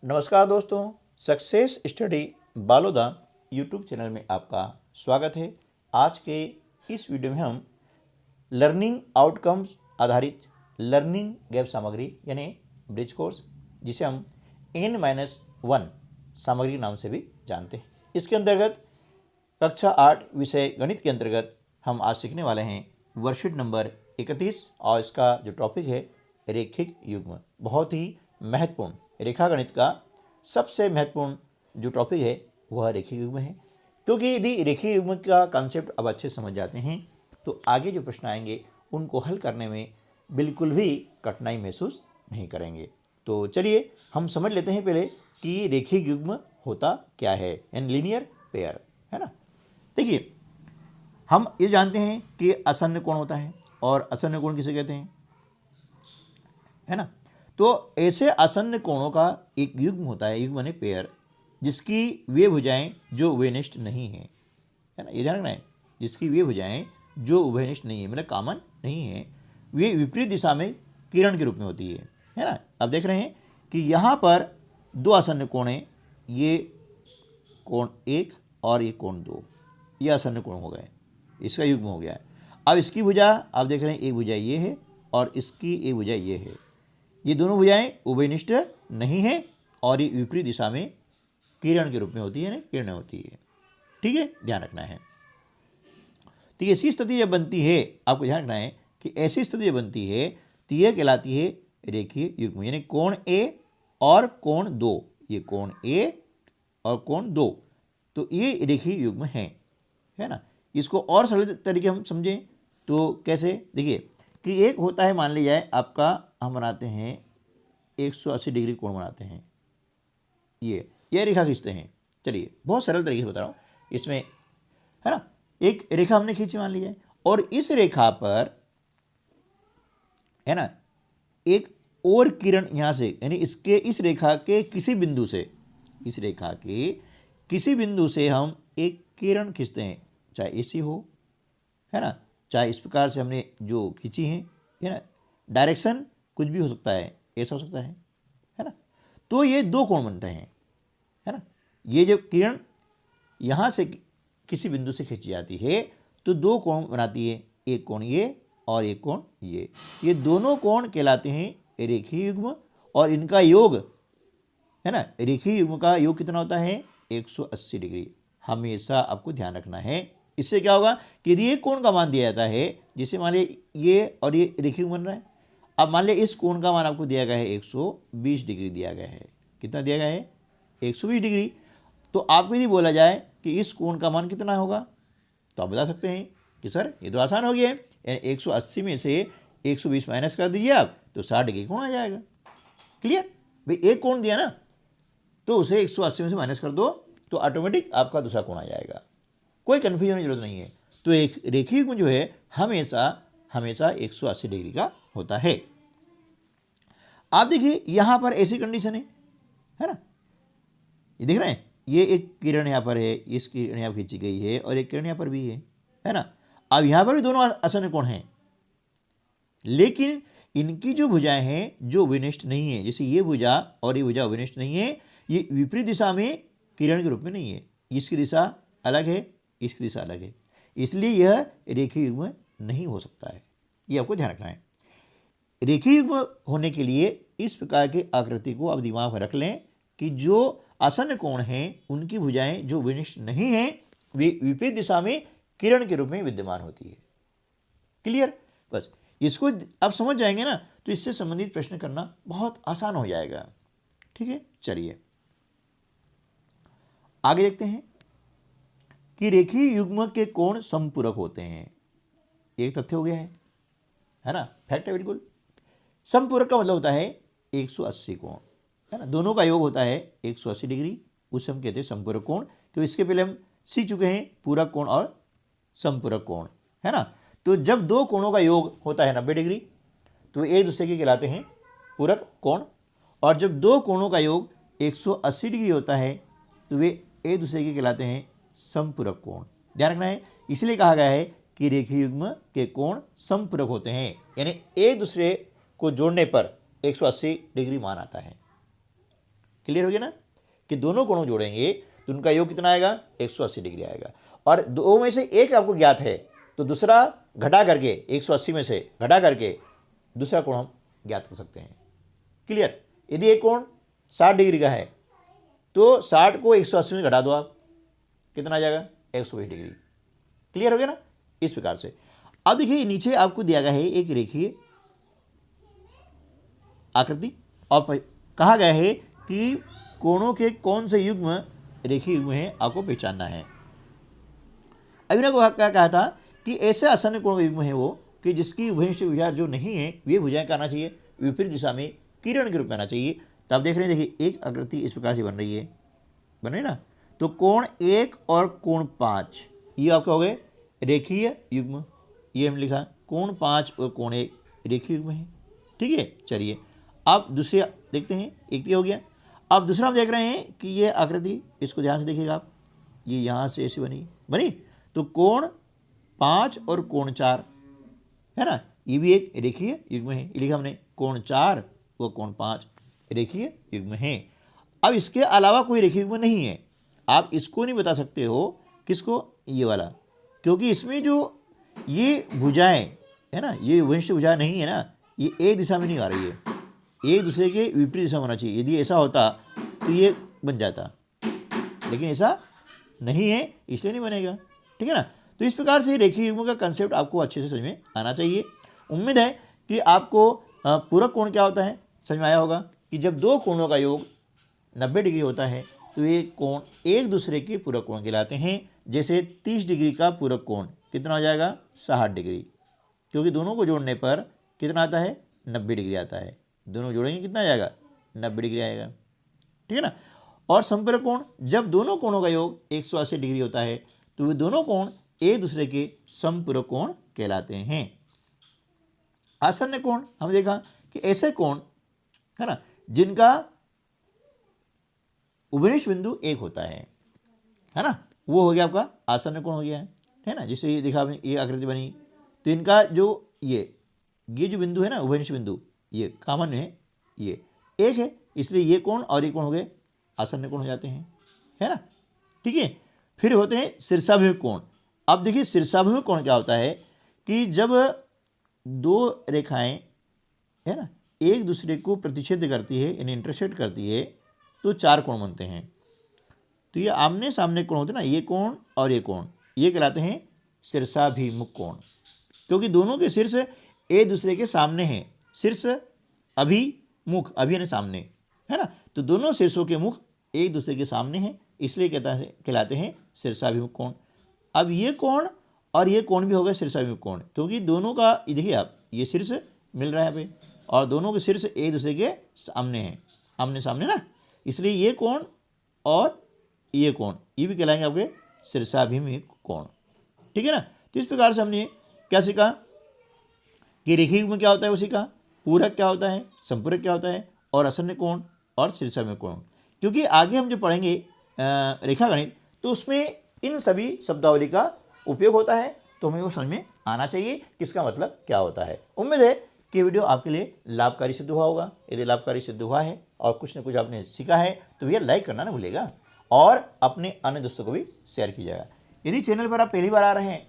नमस्कार दोस्तों, success study Baloda YouTube channel में आपका स्वागत है। आज के इस वीडियो में हम लर्निंग आउटकम्स आधारित लर्निंग गैप सामग्री यानी ब्रिज कोर्स, जिसे हम N-1 सामग्री नाम से भी जानते हैं, इसके अंतर्गत कक्षा 8 विषय गणित के अंतर्गत हम आज सीखने वाले हैं वर्कशीट नंबर 31 और इसका जो टॉपिक है रेखिक युग्म। बहुत ही महत्वपूर्ण रेखा गणित का सबसे महत्वपूर्ण जो टॉपिक है वह रेखिक युग्म है, क्योंकि यदि रेखिक युग्म का कॉन्सेप्ट अब अच्छे समझ जाते हैं तो आगे जो प्रश्न आएंगे उनको हल करने में बिल्कुल भी कठिनाई महसूस नहीं करेंगे। तो चलिए हम समझ लेते हैं पहले कि रेखिक युग्म होता क्या है, एन लीनियर पेयर, है ना। देखिए, हम ये जानते हैं कि आसन्न कोण होता है और आसन्न कोण किसे कहते हैं, है ना। तो ऐसे आसन्न कोणों का एक युग्म होता है, युग्म माने पेयर, जिसकी वे भुजाएं जो उभयनिष्ठ नहीं है ना, ये ध्यान रखना है। जिसकी वे भुजाएं जो उभयनिष्ठ नहीं है, मतलब कॉमन नहीं है, वे विपरीत दिशा में किरण के रूप में होती है ना। अब देख रहे हैं कि यहाँ पर दो आसन्न कोण हैं, ये कोण 1 और ये कोण 2, ये आसन्न कोण हो गए, इसका युग्म हो गया है। अब इसकी भुजा आप देख रहे हैं, एक भुजा ये है और इसकी एक भुजा ये है। ये दोनों भुजाएं उभयनिष्ठ नहीं है और ये विपरीत दिशा में किरण के रूप में होती है, किरणें होती है। ठीक है, ध्यान रखना है। तो ऐसी स्थिति जब बनती है, आपको ध्यान रखना है कि ऐसी स्थिति जब बनती है तो यह कहलाती है रेखीय युग्म, यानी कोण A और कोण 2, ये कोण A और कोण 2, तो ये रेखीय युग्म है ना। इसको और सरल तरीके हम समझें तो कैसे, देखिए कि एक होता है, मान लीजिए आपका, हम बनाते हैं 180 डिग्री कोण बनाते हैं, ये रेखा खींचते हैं। चलिए बहुत सरल तरीके से बता रहा हूँ इसमें, है ना। एक रेखा हमने खींची मान लीजिए, और इस रेखा पर, है ना, एक और किरण यहाँ से, यानी इसके इस रेखा के किसी बिंदु से, इस रेखा के किसी बिंदु से हम एक किरण खींचते हैं, चाहे ऐसी हो, है ना, चाहे इस प्रकार से हमने जो खींची है ना। डायरेक्शन कुछ भी हो सकता है, ऐसा हो सकता है ना। तो ये दो कोण बनते हैं, है ना। ये जब किरण यहाँ से किसी बिंदु से खींची जाती है तो दो कोण बनाती है, एक कोण ये और एक कोण ये दोनों कोण कहलाते हैं रेखीय युग्म। और इनका योग, है ना, रेखीय युग्म का योग कितना होता है, 180 डिग्री। हमेशा आपको ध्यान रखना है। इससे क्या होगा कि यदि एक कोण का मान दिया जाता है, जैसे मान लिया ये और ये रेखीय बन रहा है, अब मान लिया इस कोण का मान आपको दिया गया है 120 डिग्री दिया गया है। कितना दिया गया है, 120 डिग्री। तो आपको यदि बोला जाए कि इस कोण का मान कितना होगा, तो आप बता सकते हैं कि सर ये तो आसान हो गया है, यानी 180 में से 120 माइनस कर दीजिए आप, तो 60 डिग्री कोण आ जाएगा। क्लियर भाई, एक कोण दिया ना तो उसे 180 में से माइनस कर दो तो ऑटोमेटिक आपका दूसरा कोण आ जाएगा, कोई कन्फ्यूजन की जरूरत नहीं है। तो एक रेखीय युग्म जो है हमेशा 180 डिग्री का होता है। आप देखिए यहां पर ऐसी कंडीशन है ना, ये देख रहे हैं, ये एक किरण यहां पर है, इस किरण यहां खींची गई है और एक किरण यहां पर भी है ना। अब यहां पर भी दोनों आसन्न कोण हैं, लेकिन इनकी जो भुजाएं हैं जो विनिष्ठ नहीं है, जैसे ये भुजा और ये भुजा विनिष्ठ नहीं है, ये विपरीत दिशा में किरण के रूप में नहीं है, इसकी दिशा अलग है, इसकी दिशा अलग है, इसलिए यह रेखीय युग्म नहीं हो सकता है। ये आपको ध्यान रखना है। रेखीय युग्म होने के लिए इस प्रकार की आकृति को आप दिमाग में रख लें कि जो आसन्न कोण हैं उनकी भुजाएं जो विनिष्ठ नहीं हैं वे विपरीत दिशा में किरण के रूप में विद्यमान होती है। क्लियर, बस इसको आप समझ जाएंगे ना तो इससे संबंधित प्रश्न करना बहुत आसान हो जाएगा। ठीक है, चलिए आगे देखते हैं कि रेखीय युग्म के कोण समपूरक होते हैं। एक तथ्य हो गया है ना, फैक्ट है बिल्कुल। समपूरक का मतलब होता है 180 कोण, है ना, दोनों का योग होता है 180 डिग्री, उसे हम कहते हैं समपूरक कोण। तो इसके पहले हम सीख चुके हैं पूरक कोण और समपूरक कोण, है ना। तो जब दो कोणों का योग होता है 90 डिग्री तो एक दूसरे के कहलाते हैं पूरक कोण, और जब दो कोणों का योग 180 डिग्री होता है तो वे एक दूसरे के कहलाते हैं समपूरक कोण। ध्यान रखना है, इसलिए कहा गया है कि रेखीय युग्म के कोण समपूरक होते हैं, यानी एक दूसरे को जोड़ने पर 180 डिग्री मान आता है। क्लियर हो गया ना कि दोनों कोणों जोड़ेंगे तो उनका योग कितना आएगा, 180 डिग्री आएगा। और दो में से एक आपको ज्ञात है तो दूसरा घटा करके 180 में से घटा करके दूसरा कोण हम ज्ञात कर सकते हैं। क्लियर। यदि एक कोण 60 डिग्री का है तो 60 को 180 में घटा दो आप, कितना आ जाएगा, 120 डिग्री। क्लियर हो गया ना। इस प्रकार से अब देखिए नीचे आपको दिया गया है एक रेखीय आकृति और कहा गया है कि कोणों के कौन से युग्म रेखीय युग्म है आपको पहचानना है। अभी ना क्या कहा था कि ऐसे आसन्न कोण का युग्म है वो कि जिसकी उभयनिष्ठ भुजा जो नहीं है वे भुजाएं का आना चाहिए विपरीत दिशा में किरण के रूप में आना चाहिए। तो आप देख रहे हैं, देखिए एक आकृति इस प्रकार से बन रही है, बन रही ना। तो कोण 1 और कोण 5 ये आपका हो गए रेखीय युग्म। ये हम लिखा कोण 5 और कोण 1 रेखीय युग्म है। ठीक है, चलिए अब दूसरे देखते हैं। एक तो हो गया। अब दूसरा हम देख रहे हैं कि ये आकृति, इसको ध्यान से देखिएगा आप, ये यहाँ से ऐसी बनी तो कोण 5 और कोण 4 है ना, ये भी एक रेखीय युग्म है। ये लिखा हमने कोण 4 व कोण 5 रेखीय युग्म है। अब इसके अलावा कोई रेखीय युग्म नहीं है। आप इसको नहीं बता सकते हो, किसको, ये वाला, क्योंकि इसमें जो ये भुजाएं है ना, ये वंश भुजा नहीं है ना, ये एक दिशा में नहीं आ रही है, एक दूसरे के विपरीत दिशा में होना चाहिए। यदि ऐसा होता तो ये बन जाता, लेकिन ऐसा नहीं है इसलिए नहीं बनेगा। ठीक है ना। तो इस प्रकार से रेखीय युग्म का कंसेप्ट आपको अच्छे से समझ में आना चाहिए। उम्मीद है कि आपको पूरक कोण क्या होता है समझ में आया होगा कि जब दो कोणों का योग 90 डिग्री होता है तो ये कोण एक दूसरे के पूरक कोण कहलाते हैं। जैसे 30 डिग्री का पूरक कोण कितना हो जाएगा, 60 डिग्री, क्योंकि दोनों को जोड़ने पर कितना आता है, 90 डिग्री आता है। दोनों जोड़ेंगे कितना आ जाएगा, 90 डिग्री आएगा। ठीक है ना। और संपूरक कोण, जब दोनों कोणों का योग 180 डिग्री होता है तो वे दोनों कोण एक दूसरे के समपूरक कोण कहलाते हैं। आसन्न कोण हमने देखा कि ऐसे कोण है ना जिनका उभयनिष्ठ बिंदु एक होता है ना, वो हो गया आपका आसन्न कोण हो गया है ना। जिससे ये देखा आपने, ये आकृति बनी तो इनका जो ये जो बिंदु है ना उभयनिष्ठ बिंदु, ये कॉमन है, ये एक है, इसलिए ये कोण और ये कोण हो गए आसन्न कोण हो जाते हैं, है ना। ठीक है। फिर होते हैं शीर्षाभिमुख कोण। अब देखिए शीर्षाभिमुख कोण क्या होता है कि जब दो रेखाएं है ना एक दूसरे को प्रतिच्छेद करती है, यानी इंटरसेक्ट करती है, तो चार कोण बनते हैं। तो ये आमने सामने कोण होते हैं ना, ये कोण और ये कोण, ये कहलाते हैं शीर्षाभिमुख कोण, क्योंकि दोनों के शीर्ष एक दूसरे के सामने हैं। शीर्ष अभिमुख, अभी यानी सामने है ना, तो दोनों शीर्षों के मुख एक दूसरे के सामने हैं, इसलिए कहलाते हैं शीर्षाभिमुख कोण। अब ये कोण और ये कोण भी होगा शीर्षाभिमुख कोण, क्योंकि दोनों का देखिए आप, ये शीर्ष मिल रहा है यहाँ पे और दोनों के शीर्ष एक दूसरे के सामने हैं, आमने सामने ना, इसलिए ये कोण और ये कोण ये भी कहलाएंगे आपके शीर्षाभिमुख कोण। ठीक है ना। तो इस प्रकार से हमने क्या सीखा कि रेखीय युग्म क्या होता है, उसी का पूरक क्या होता है, संपूरक क्या होता है, और आसन्न कोण और शीर्षाभिमुख कोण। क्योंकि आगे हम जो पढ़ेंगे रेखागणित तो उसमें इन सभी शब्दावली का उपयोग होता है, तो हमें वो समझ में आना चाहिए किसका मतलब क्या होता है। उम्मीद है कि वीडियो आपके लिए लाभकारी सिद्ध हुआ होगा। यदि लाभकारी सिद्ध हुआ है और कुछ न कुछ आपने सीखा है तो भैया लाइक करना ना भूलिएगा और अपने अन्य दोस्तों को भी शेयर कीजिएगा। यदि चैनल पर आप पहली बार आ रहे हैं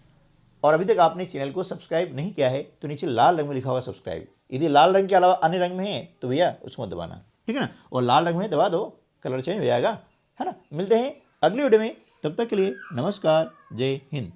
और अभी तक आपने चैनल को सब्सक्राइब नहीं किया है तो नीचे लाल रंग में लिखा होगा सब्सक्राइब। यदि लाल रंग के अलावा अन्य रंग में है तो भैया उसको दबाना, ठीक है ना, और लाल रंग में दबा दो, कलर चेंज हो जाएगा, है ना। मिलते हैं अगली वीडियो में, तब तक के लिए नमस्कार, जय हिंद।